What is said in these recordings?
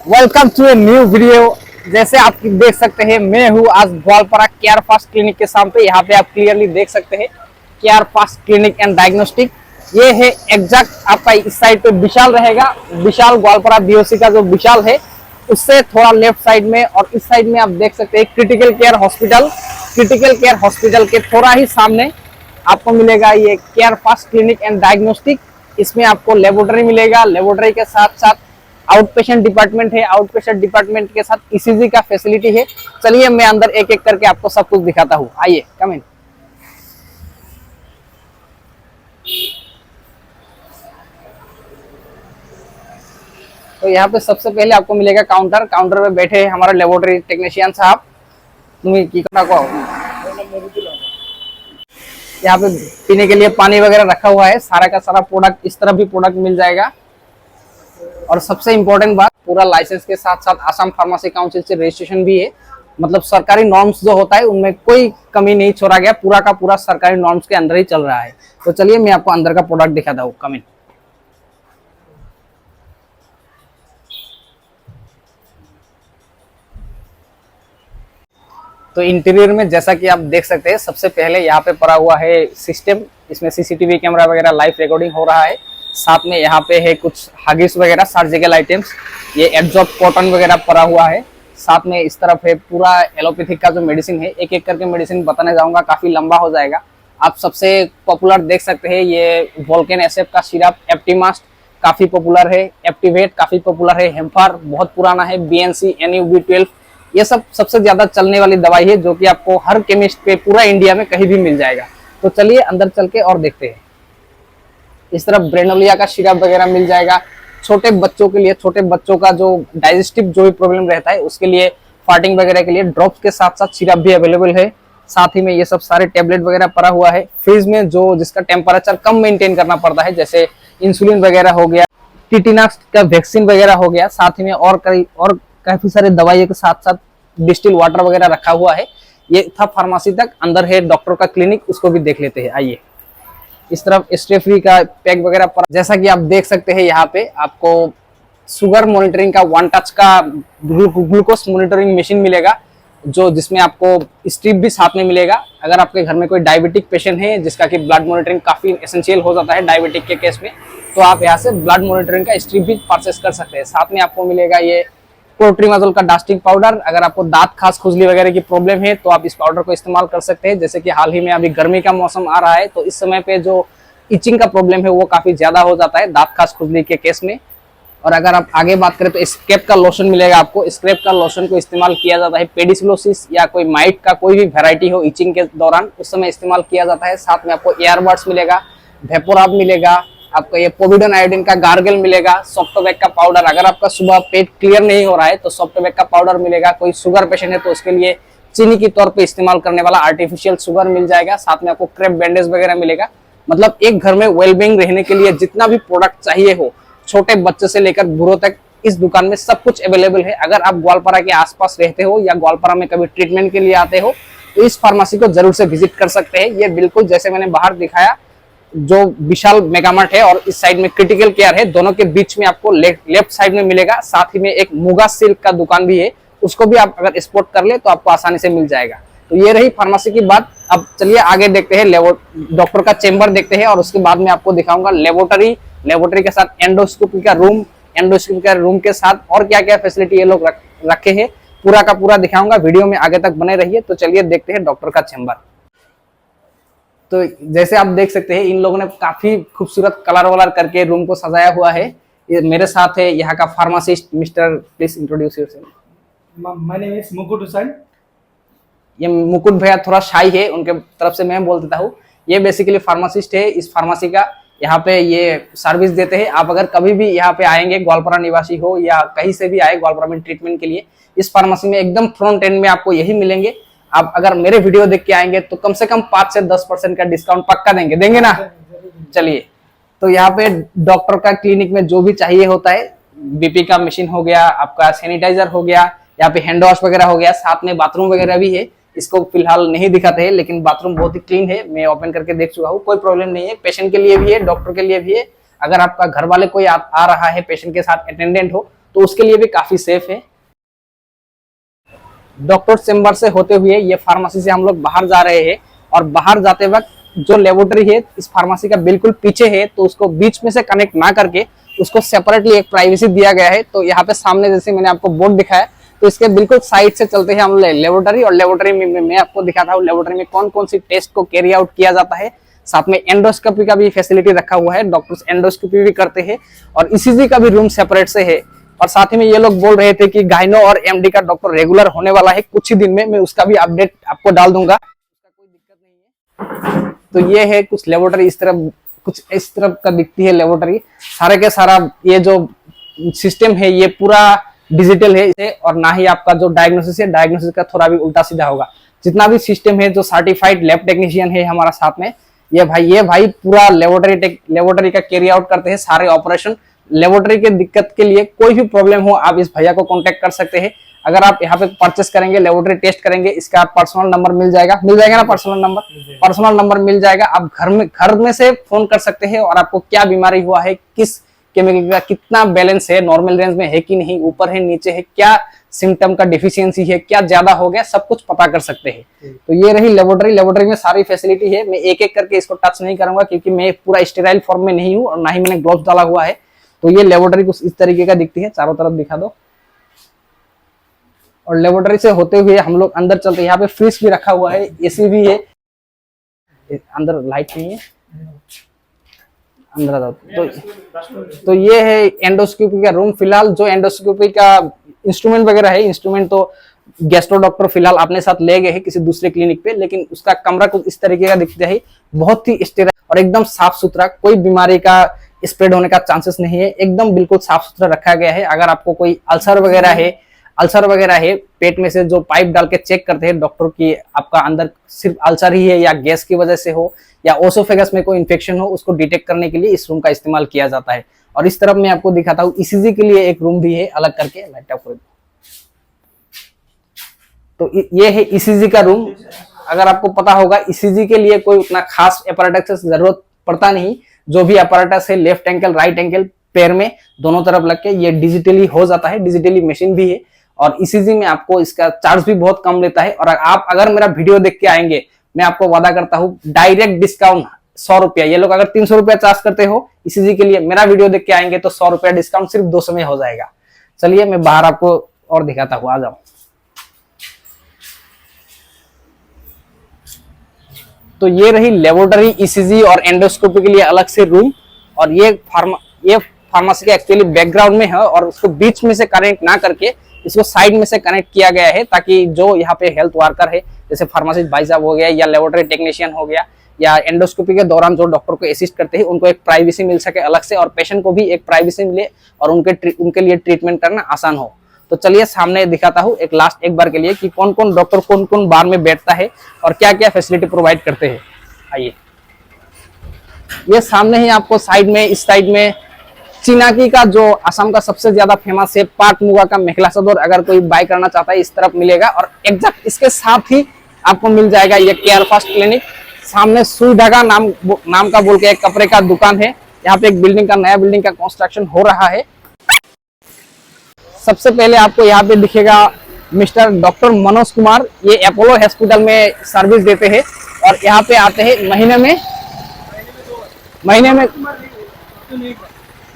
Welcome to a new video. जैसे आप देख सकते हैं, मैं हूँ आज ग्वालपारा केयर फास्ट क्लिनिक के सामने। यहाँ पे आप क्लियरली देख सकते हैं care fast clinic and diagnostic. ये है एग्जैक्ट आपका इस साइड पे विशाल रहेगा। विशाल ग्वालपारा बीओसी का जो विशाल है उससे थोड़ा लेफ्ट साइड में, और इस साइड में आप देख सकते हैं critical care hospital. Critical care hospital के थोड़ा ही सामने आपको मिलेगा ये care fast clinic and diagnostic. इसमें आपको लेबोरेटरी मिलेगा। लेबोरेटरी के साथ साथ आउट पेशेंट डिपार्टमेंट है। आउट पेशेंट डिपार्टमेंट के साथ ईसीजी का फैसिलिटी है। चलिए मैं अंदर एक एक करके आपको सब कुछ दिखाता हूँ। आइए, कम इन। तो यहाँ पे सबसे पहले आपको मिलेगा काउंटर। काउंटर पे बैठे हैं हमारा लेबोरेटरी टेक्नीशियन साहब। तुम्हें की करना को यहाँ पे पीने के लिए पानी वगैरह रखा हुआ है। सारा का सारा प्रोडक्ट, इस तरह भी प्रोडक्ट मिल जाएगा। और सबसे इम्पोर्टेंट बात, पूरा लाइसेंस के साथ साथ आसाम फार्मेसी काउंसिल से रजिस्ट्रेशन भी है। मतलब सरकारी नॉर्म्स जो होता है उनमें कोई कमी नहीं छोड़ा गया। पूरा का पूरा सरकारी नॉर्म्स के अंदर ही चल रहा है। तो चलिए मैं आपको अंदर का प्रोडक्ट दिखाता हूँ। कम इन। तो इंटीरियर में जैसा कि आप देख सकते हैं, सबसे पहले यहाँ पे पड़ा हुआ है सिस्टम। इसमें सीसीटीवी कैमरा वगैरह लाइव रिकॉर्डिंग हो रहा है। साथ में यहाँ पे है कुछ हगिस वगैरह सर्जिकल आइटम्स। ये एब्जॉर्ब कॉटन वगैरह पड़ा हुआ है। साथ में इस तरफ है पूरा एलोपैथिक का जो मेडिसिन है। एक एक करके मेडिसिन बताने जाऊंगा, काफी लंबा हो जाएगा। आप सबसे पॉपुलर देख सकते हैं ये वोल्केन एसएफ का सिरप एप्टीमास्ट काफी पॉपुलर है। एक्टिवेट काफी पॉपुलर है। हेम्फार बहुत पुराना है। बीएनसी, NUB12 ये सब सबसे ज्यादा चलने वाली दवाई है, जो कि आपको हर केमिस्ट पे पूरा इंडिया में कहीं भी मिल जाएगा। तो चलिए अंदर चल के और देखते हैं। इस तरफ ब्रेनोलिया का सिरप वगैरह मिल जाएगा छोटे बच्चों के लिए। छोटे बच्चों का जो डाइजेस्टिव जो भी प्रॉब्लम रहता है उसके लिए, फार्टिंग वगैरह के लिए ड्रॉप्स के साथ साथ सिरप भी अवेलेबल है। साथ ही में ये सब सारे टेबलेट वगैरह पड़ा हुआ है। फ्रिज में जो जिसका टेम्परेचर कम मेंटेन करना पड़ता है, जैसे इंसुलिन वगैरह हो गया, टिटिनस का वैक्सीन वगैरह हो गया। साथ ही में और काफी सारे दवाइयों के साथ साथ डिस्टिल वाटर वगैरह रखा हुआ है। ये था फार्मेसी तक। अंदर है डॉक्टर का क्लिनिक, उसको भी देख लेते हैं। आइए। इस तरफ स्टे फ्री का पैक वगैरह पर, जैसा कि आप देख सकते हैं यहाँ पे आपको शुगर मॉनिटरिंग का वन टच का ग्लूकोज मॉनिटरिंग मशीन मिलेगा, जो जिसमें आपको स्ट्रिप भी साथ में मिलेगा। अगर आपके घर में कोई डायबिटिक पेशेंट है जिसका कि ब्लड मॉनिटरिंग काफी एसेंशियल हो जाता है डायबिटिक के केस में, तो आप यहाँ से ब्लड मॉनिटरिंग का स्ट्रिप भी परचेस कर सकते हैं। साथ में आपको मिलेगा ये क्लोट्रिमाजोल का डास्टिंग पाउडर। अगर आपको दांत खास खुजली वगैरह की प्रॉब्लम है तो आप इस पाउडर को इस्तेमाल कर सकते हैं। जैसे कि हाल ही में अभी गर्मी का मौसम आ रहा है, तो इस समय पे जो इचिंग का प्रॉब्लम है वो काफी ज्यादा हो जाता है दांत खास खुजली के केस में। और अगर आप आगे बात करें तो स्क्रैप का लोशन मिलेगा आपको। स्क्रैप का लोशन को इस्तेमाल किया जाता है पेडिसिलोसिस या कोई माइट का कोई भी वेराइटी हो इचिंग के दौरान, उस समय इस्तेमाल किया जाता है। साथ में आपको एयरबड्स मिलेगा, वेपोराब मिलेगा, आपको ये पोविडन आयोडीन का गार्गल मिलेगा, सॉफ्टोबैक का पाउडर। अगर आपका सुबह पेट क्लियर नहीं हो रहा है तो सॉफ्टोबैक का पाउडर मिलेगा। कोई शुगर पेशेंट है तो उसके लिए चीनी के तौर पे इस्तेमाल करने वाला आर्टिफिशियल शुगर मिल जाएगा। साथ में आपको क्रेप बैंडेज वगैरह मिलेगा। मतलब एक घर में वेलबींग रहने के लिए जितना भी प्रोडक्ट चाहिए हो, छोटे बच्चे से लेकर बूढ़ों तक, इस दुकान में सब कुछ अवेलेबल है। अगर आप ग्वालपारा के आसपास रहते हो या ग्वालपारा में कभी ट्रीटमेंट के लिए आते हो तो इस फार्मेसी को जरूर से विजिट कर सकते हैं। ये बिल्कुल जैसे मैंने बाहर दिखाया, जो विशाल मेगामार्ट है और इस साइड में क्रिटिकल केयर है, दोनों के बीच में आपको लेफ्ट साइड में मिलेगा। साथ ही में एक मुगा सिल्क का दुकान भी है, उसको भी आप अगर स्पॉट कर ले तो आपको आसानी से मिल जाएगा। तो ये रही फार्मेसी की बात। अब चलिए आगे देखते हैं, डॉक्टर का चेंबर देखते हैं और उसके बाद में आपको दिखाऊंगा लेबोरेटरी के साथ एंडोस्कोपी का रूम, एंडोस्कोपी का रूम के साथ और क्या क्या फैसिलिटी ये लोग रखे हैं, पूरा का पूरा दिखाऊंगा। वीडियो में आगे तक बने रहिए। तो चलिए देखते हैं डॉक्टर का चेंबर। तो जैसे आप देख सकते हैं, इन लोगों ने काफी खूबसूरत कलर वलर करके रूम को सजाया हुआ है। ये मेरे साथ है यहाँ का pharmacist, mister please introduce yourself. My name is मुकुट हुसैन। ये मुकुट भैया थोड़ा शाई है, उनके तरफ से मैं बोल देता हूँ। ये बेसिकली फार्मासिस्ट है इस फार्मेसी का। यहाँ पे ये सर्विस देते हैं। आप अगर कभी भी यहाँ पे आएंगे, ग्वालपारा निवासी हो या कहीं से भी आए ग्वालपारा में ट्रीटमेंट के लिए, इस फार्मेसी में एकदम फ्रंट एंड में आपको यही मिलेंगे। आप अगर मेरे वीडियो देख के आएंगे तो कम से कम 5 से 10% का डिस्काउंट पक्का देंगे ना। चलिए, तो यहाँ पे डॉक्टर का क्लिनिक में जो भी चाहिए होता है, बीपी का मशीन हो गया, आपका सैनिटाइजर हो गया, यहाँ पे हैंड वॉश वगैरह हो गया, साथ में बाथरूम वगैरह भी है। इसको फिलहाल नहीं दिखाते हैं, लेकिन बाथरूम बहुत ही क्लीन है। मैं ओपन करके देख चुका हूँ, कोई प्रॉब्लम नहीं है। पेशेंट के लिए भी है, डॉक्टर के लिए भी है। अगर आपका घर वाले कोई आ रहा है पेशेंट के साथ, अटेंडेंट हो, तो उसके लिए भी काफी सेफ है। डॉक्टर चेम्बर से होते हुए ये फार्मेसी से हम लोग बाहर जा रहे हैं, और बाहर जाते वक्त जो लेबोरेटरी है इस फार्मेसी का बिल्कुल पीछे है, तो उसको बीच में से कनेक्ट ना करके उसको सेपरेटली एक प्राइवेसी दिया गया है। तो यहाँ पे सामने जैसे मैंने आपको बोर्ड दिखाया, तो इसके बिल्कुल साइड से चलते हैं हम लेबोरेटरी, और लेबोरेटरी में मैं आपको दिखाता हूँ लेबोरेटरी में कौन कौन सी टेस्ट को कैरी आउट किया जाता है। साथ में एंडोस्कोपी का भी फैसिलिटी रखा हुआ है, डॉक्टर्स एंडोस्कोपी भी करते हैं, और ईसीजी का भी रूम सेपरेट से है। और साथ ही में ये लोग बोल रहे थे कि गायनो और एमडी का डॉक्टर रेगुलर होने वाला है कुछ ही दिन में, मैं उसका भी अपडेट आपको डाल दूंगा, उसका कोई दिक्कत नहीं है। तो ये है कुछ लेबोरेटरी, कुछ इस तरफ का दिखती है लेबोरेटरी। सारे के सारा ये जो सिस्टम है ये पूरा डिजिटल है इसे, और ना ही आपका जो डायग्नोसिस है डायग्नोसिस का थोड़ा भी उल्टा सीधा होगा। जितना भी सिस्टम है, जो सर्टिफाइड लैब टेक्नीशियन है हमारा साथ में, ये भाई पूरा लेबोरेटरी का कैरी आउट करते हैं सारे ऑपरेशन। लेबोरेटरी के दिक्कत के लिए कोई भी प्रॉब्लम हो आप इस भैया को कांटेक्ट कर सकते हैं। अगर आप यहाँ पे परचेस करेंगे, लेबोरेटरी टेस्ट करेंगे, इसका पर्सनल नंबर मिल जाएगा ना, पर्सनल नंबर मिल जाएगा। आप घर में से फोन कर सकते हैं, और आपको क्या बीमारी हुआ है, किस केमिकल का कितना बैलेंस है, नॉर्मल रेंज में है कि नहीं, ऊपर है नीचे है, क्या सिम्टम का डिफिशियंसी है, क्या ज्यादा हो गया, सब कुछ पता कर सकते हैं। तो ये रही लेबोरेटरी में सारी फैसिलिटी है। मैं एक एक करके इसको टच नहीं करूंगा क्योंकि मैं पूरा स्टेराइल फॉर्म में नहीं हूँ, और ना ही मैंने ग्लोव्स डाला हुआ है। तो ये लेबोरेटरी कुछ इस तरीके का दिखती है, चारों तरफ दिखा दो। और लेबोरेटरी से होते हुए हम लोग अंदर चलते हैं। यहाँ पे फ्रिज भी रखा हुआ है, एसी भी है, अंदर लाइट नहीं है, अंदर तो ये है एंडोस्कोपी का रूम। फिलहाल जो एंडोस्कोपी का इंस्ट्रूमेंट वगैरह है, इंस्ट्रूमेंट तो गैस्ट्रो डॉक्टर फिलहाल अपने साथ ले गए हैं किसी दूसरे क्लिनिक पे, लेकिन उसका कमरा कुछ इस तरीके का दिखता है, बहुत ही स्टेराइल और एकदम साफ सुथरा, कोई बीमारी का स्प्रेड होने का चांसेस नहीं है, एकदम बिल्कुल साफ सुथरा रखा गया है। अगर आपको कोई अल्सर वगैरह है पेट में से जो पाइप डाल के चेक करते हैं डॉक्टर की आपका अंदर सिर्फ अल्सर ही है या गैस की वजह से हो या ओसोफेगस में कोई इन्फेक्शन हो, उसको डिटेक्ट करने के लिए इस रूम का इस्तेमाल किया जाता है। और इस तरफ मैं आपको दिखाता हूँ ईसीजी के लिए एक रूम भी है अलग करके, तो ये है ईसीजी का रूम। अगर आपको पता होगा ईसीजी के लिए कोई उतना खास अपैरेटस की जरूरत पड़ता नहीं, जो भी अपैरेटस है लेफ्ट एंकल राइट एंकल पैर में दोनों तरफ लग के ये डिजिटली हो जाता है, डिजिटली मशीन भी है। और ईसीजी में आपको इसका चार्ज भी बहुत कम लेता है। और आप अगर मेरा वीडियो देख के आएंगे, मैं आपको वादा करता हूँ डायरेक्ट डिस्काउंट 100 रुपया। ये लोग अगर 300 रुपया चार्ज करते हो ईसीजी के लिए, मेरा वीडियो देख के आएंगे तो 100 रुपया डिस्काउंट सिर्फ 200 में हो जाएगा। चलिए मैं बाहर आपको और दिखाता हूँ, आ जाओ। तो ये रही लेबोरेटरी, ईसीजी और एंडोस्कोपी के लिए अलग से रूम। और ये फार्मेसी का एक्चुअली बैकग्राउंड में है, और उसको बीच में से कनेक्ट ना करके इसको साइड में से कनेक्ट किया गया है, ताकि जो यहाँ पे हेल्थ वर्कर है, जैसे फार्मासिस्ट भाई साहब हो गया या लेबोरेटरी टेक्नीशियन हो गया या एंडोस्कोपी के दौरान जो डॉक्टर को असिस्ट करते हैं, उनको एक प्राइवेसी मिल सके अलग से, और पेशेंट को भी एक प्राइवेसी मिले और उनके लिए ट्रीटमेंट करना आसान हो। तो चलिए सामने दिखाता हूँ एक बार के लिए कि कौन कौन डॉक्टर कौन कौन बार में बैठता है और क्या क्या फैसिलिटी प्रोवाइड करते हैं। आइए, ये सामने ही आपको इस साइड में चिनाकी का जो असम का सबसे ज्यादा फेमस है पाट मुगा का मेखला चादर, अगर कोई बाय करना चाहता है इस तरफ मिलेगा। और एग्जैक्ट इसके साथ ही आपको मिल जाएगा ये केयर फर्स्ट क्लिनिक। सामने सुई धागा नाम का बोल के एक कपड़े का दुकान है। यहाँ पे एक नया बिल्डिंग का कंस्ट्रक्शन हो रहा है। सबसे पहले आपको यहाँ पे दिखेगा मिस्टर डॉक्टर मनोज कुमार, ये अपोलो हॉस्पिटल में सर्विस देते हैं और यहाँ पे आते हैं महीने में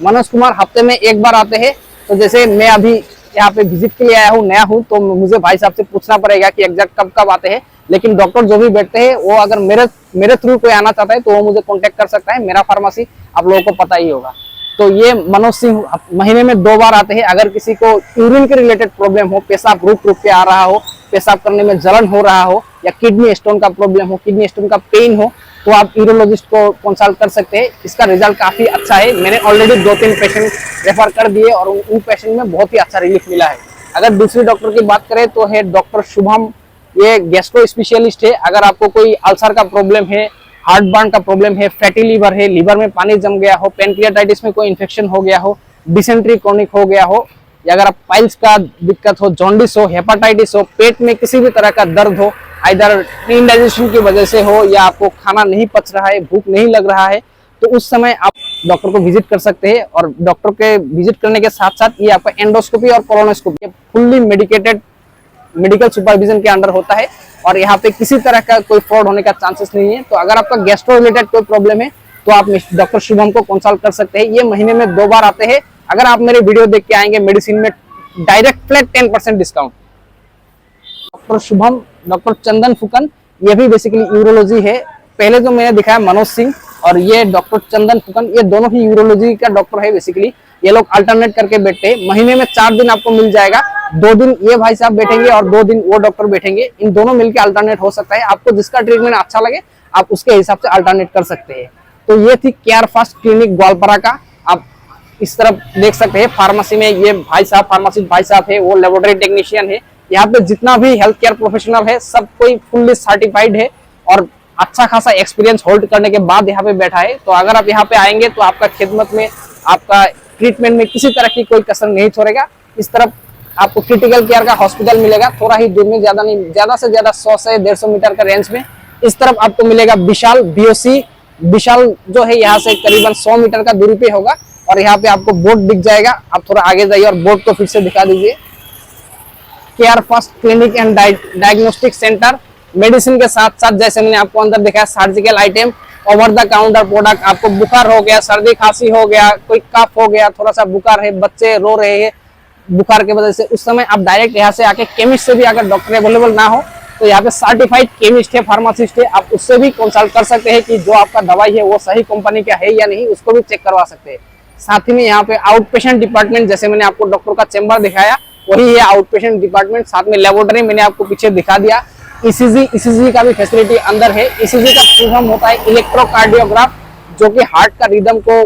मनोज कुमार हफ्ते में एक बार आते हैं। तो जैसे मैं अभी यहाँ पे विजिट के लिए आया हूँ, नया हूँ, तो मुझे भाई साहब से पूछना पड़ेगा कि एग्जैक्ट कब आते हैं। लेकिन डॉक्टर जो भी बैठते हैं वो अगर मेरे थ्रू कोई आना चाहता है तो वो मुझे कांटेक्ट कर सकता है। मेरा फार्मेसी आप लोगों को पता ही होगा। तो ये मनोज सिंह महीने में 2 बार आते हैं। अगर किसी को यूरिन के रिलेटेड प्रॉब्लम हो, पेशाब रुक के आ रहा हो, पेशाब करने में जलन हो रहा हो, या किडनी स्टोन का प्रॉब्लम हो, किडनी स्टोन का पेन हो, तो आप यूरोलॉजिस्ट को कंसल्ट कर सकते हैं। इसका रिजल्ट काफी अच्छा है। मैंने ऑलरेडी 2-3 पेशेंट रेफर कर दिए और उन पेशेंट में बहुत ही अच्छा रिलीफ मिला है। अगर दूसरी डॉक्टर की बात करें तो है डॉक्टर शुभम, ये गैस्ट्रो स्पेशलिस्ट है। अगर आपको कोई अल्सर का प्रॉब्लम है, हार्ट बर्न का प्रॉब्लम है, फैटी लीवर है, लीवर में पानी जम गया हो, पेनक्रियाटाइटिस में कोई इन्फेक्शन हो गया हो, डिसेंट्री क्रॉनिक हो गया हो, या अगर आप पाइल्स का दिक्कत हो, जॉन्डिस हो, हेपाटाइटिस हो, पेट में किसी भी तरह का दर्द हो, आइदर इंडाइजेशन की वजह से हो या आपको खाना नहीं पच रहा है, भूख नहीं लग रहा है, तो उस समय आप डॉक्टर को विजिट कर सकते हैं। और डॉक्टर के विजिट करने के साथ साथ ये आपका एंडोस्कोपी और colonoscopy fully medicated medical supervision के अंडर होता है और यहाँ पे किसी तरह का कोई फ्रॉड होने का चांसेस नहीं है। तो अगर आपका गैस्ट्रो रिलेटेड कोई प्रॉब्लम है तो आप डॉक्टर शुभम को कंसल्ट कर सकते हैं। ये महीने में 2 बार आते हैं। अगर आप मेरे वीडियो देख के आएंगे मेडिसिन में direct flat 10% discount. Doctor Shubham, doctor Chandan Phukan, ये भी बेसिकली यूरोलॉजी है। पहले जो मैंने दिखाया मनोज सिंह और ये डॉक्टर चंदन फुकन, ये दोनों ही यूरोलॉजी का डॉक्टर है। बेसिकली ये लोग अल्टरनेट करके बैठते हैं। महीने में 4 दिन आपको मिल जाएगा। 2 दिन ये भाई साहब बैठेंगे और 2 दिन वो डॉक्टर बैठेंगे। इन दोनों मिलकर अल्टरनेट हो सकता है। आपको जिसका ट्रीटमेंट अच्छा लगे आप उसके हिसाब से अल्टरनेट कर सकते हैं। तो ये थी केयर फास्ट क्लिनिक ग्वालपारा का। आप इस तरफ देख सकते हैं फार्मेसी में ये भाई साहब, फार्मासिस्ट भाई साहब है, वो लेबोरेटरी टेक्नीशियन है। यहाँ पे जितना भी हेल्थ केयर प्रोफेशनल है सब कोई फुल्ली सर्टिफाइड है और अच्छा खासा एक्सपीरियंस होल्ड करने के बाद यहाँ पे बैठा है। तो अगर आप यहाँ पे आएंगे तो आपका खिदमत में, आपका ट्रीटमेंट में किसी तरह की कोई कसर नहीं छोड़ेगा। इस तरफ आपको क्रिटिकल केयर का हॉस्पिटल मिलेगा, थोड़ा ही दूर में, ज्यादा नहीं, ज्यादा से ज्यादा 100 से 150 मीटर का रेंज में। इस तरफ आपको मिलेगा विशाल बीओसी। विशाल जो है यहाँ से करीबन 100 मीटर का दूरी पे होगा और यहाँ पे आपको बोर्ड दिख जाएगा। आप थोड़ा आगे जाइए और बोर्ड को फिर से दिखा दीजिए। Care fast clinic and diagnostic centre. Medicine के साथ साथ जैसे मैंने आपको अंदर दिखाया surgical item, over the counter product. आपको बुखार हो गया, सर्दी खांसी हो गया, कोई कफ हो गया, थोड़ा सा बुखार है, बच्चे रो रहे हैं बुखार की वजह से, उस समय आप डायरेक्ट यहाँ से आके केमिस्ट से भी, अगर डॉक्टर अवेलेबल ना हो तो यहाँ पे सर्टिफाइड केमिस्ट है, फार्मासिस्ट है, आप उससे भी कंसल्ट कर सकते हैं कि जो आपका दवाई है वो सही कंपनी का है या नहीं, उसको भी चेक करवा सकते हैं। साथ ही में यहाँ पे आउट पेशेंट डिपार्टमेंट, जैसे मैंने आपको डॉक्टर का चेंबर दिखाया वही है आउट पेशेंट डिपार्टमेंट। साथ में लेबोरेटरी मैंने आपको पीछे दिखा दिया। ईसीजी का भी फैसिलिटी अंदर है। ईसीजी का फुल फॉर्म होता है इलेक्ट्रोकार्डियोग्राफ, जो कि हार्ट का रिदम को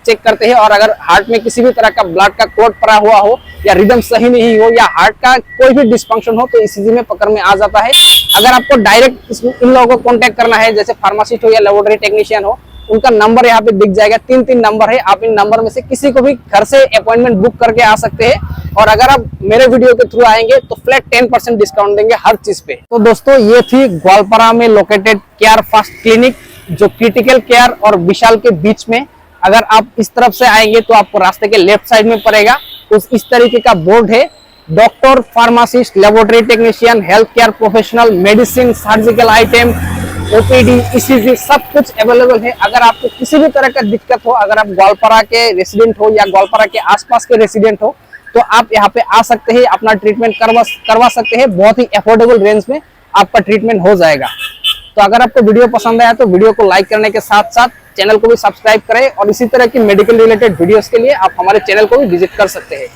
चेक करते हैं और अगर हार्ट में किसी भी तरह का ब्लड का क्लॉट पड़ा हुआ हो या रिदम सही नहीं हो या हार्ट का कोई भी डिस्फंक्शन हो तो ईसीजी में पकड़ में आ जाता है। अगर आपको डायरेक्ट इन लोगों को कांटेक्ट करना है, जैसे फार्मासिस्ट हो या लेबोरेटरी टेक्नीशियन हो, उनका नंबर यहाँ पे दिख जाएगा। 3 नंबर है। आप इन नंबर में से किसी को भी घर से अपॉइंटमेंट बुक करके आ सकते हैं और अगर आप मेरे वीडियो के थ्रू आएंगे तो फ्लैट 10% डिस्काउंट देंगे हर चीज पे। तो दोस्तों ये थी ग्वालपारा में लोकेटेड केयर फास्ट क्लिनिक, जो क्रिटिकल केयर और विशाल के बीच में। अगर आप इस तरफ से आएंगे तो आपको रास्ते के लेफ्ट साइड में पड़ेगा। तो इस तरीके का बोर्ड है। Doctor, pharmacist, laboratory technician, health care professional, medicine, surgical item, OPD, ECG सब कुछ अवेलेबल है। अगर आपको किसी भी तरह का दिक्कत हो, अगर आप ग्वालपारा के रेसिडेंट हो या ग्वालपारा के आसपास के रेसिडेंट हो तो आप यहाँ पे आ सकते हैं, अपना ट्रीटमेंट करवा सकते हैं। बहुत ही अफोर्डेबल रेंज में आपका ट्रीटमेंट हो जाएगा। तो अगर आपको वीडियो पसंद आया तो वीडियो को लाइक करने के साथ साथ चैनल को भी सब्सक्राइब करें और इसी तरह की मेडिकल रिलेटेड वीडियोस के लिए आप हमारे चैनल को भी विजिट कर सकते हैं।